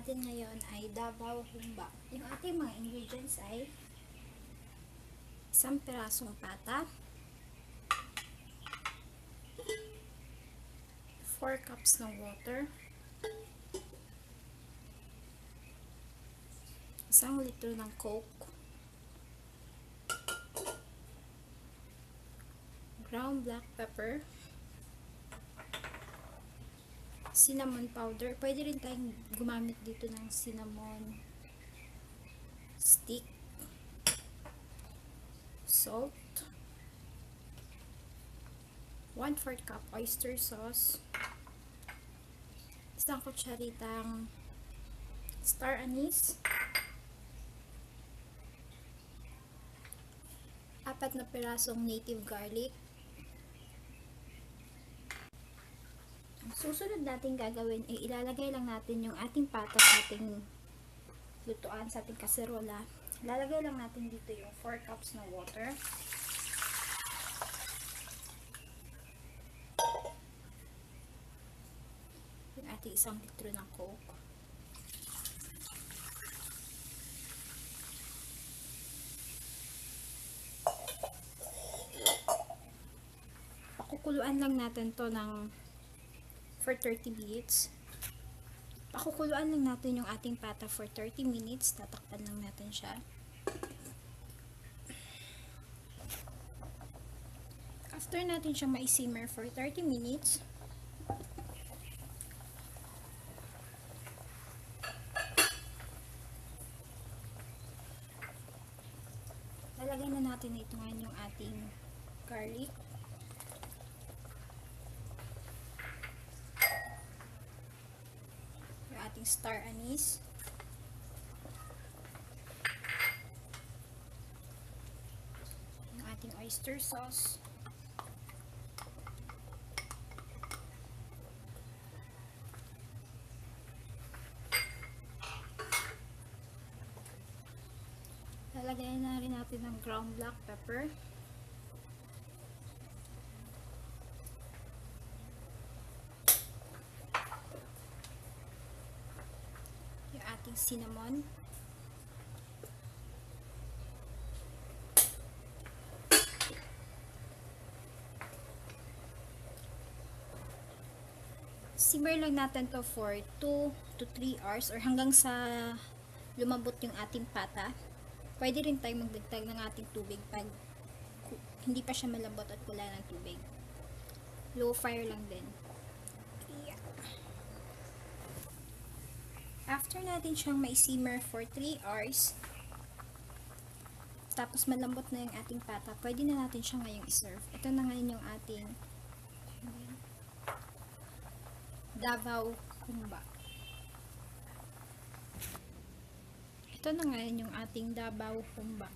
natin ngayon ay Pata Humba. Yung ating mga ingredients ay isang pirasong pata, 4 cups ng water, 1 litro ng coke, ground black pepper, cinnamon powder. Pwede rin tayong gumamit dito ng cinnamon stick, salt, 1/4 cup oyster sauce, isang kutsaritang star anise, 4 na pirasong native garlic. Ang susunod natin gagawin ay ilalagay lang natin yung ating pata sa ating lutuan, sa ating kaserola. Ilalagay lang natin dito yung 4 cups ng water. Yung ating 1 litro ng coke. Pakukuluan lang natin to for 30 minutes. Pakukuluan lang natin yung ating pata for 30 minutes. Tatakpan lang natin siya. After natin siya ma-simmer for 30 minutes, lalagay na natin ito ngayon yung ating garlic. Yung ating star anise. Yung ating oyster sauce. Lalagay na rin natin ng ground black pepper. Yung ating cinnamon. Simmer lang natin to for 2 to 3 hours or hanggang sa lumambot yung ating pata. Pwede rin tayong magdagdag ng ating tubig pag hindi pa siya malambot at wala ng tubig. Low fire lang din. Yeah. After natin siyang mai-simmer for 3 hours, tapos malambot na yung ating pata, pwede na natin siya ngayong iserve. Ito na ngayon yung ating Pata Humba. Ito na ngayon yung ating Pata Humba.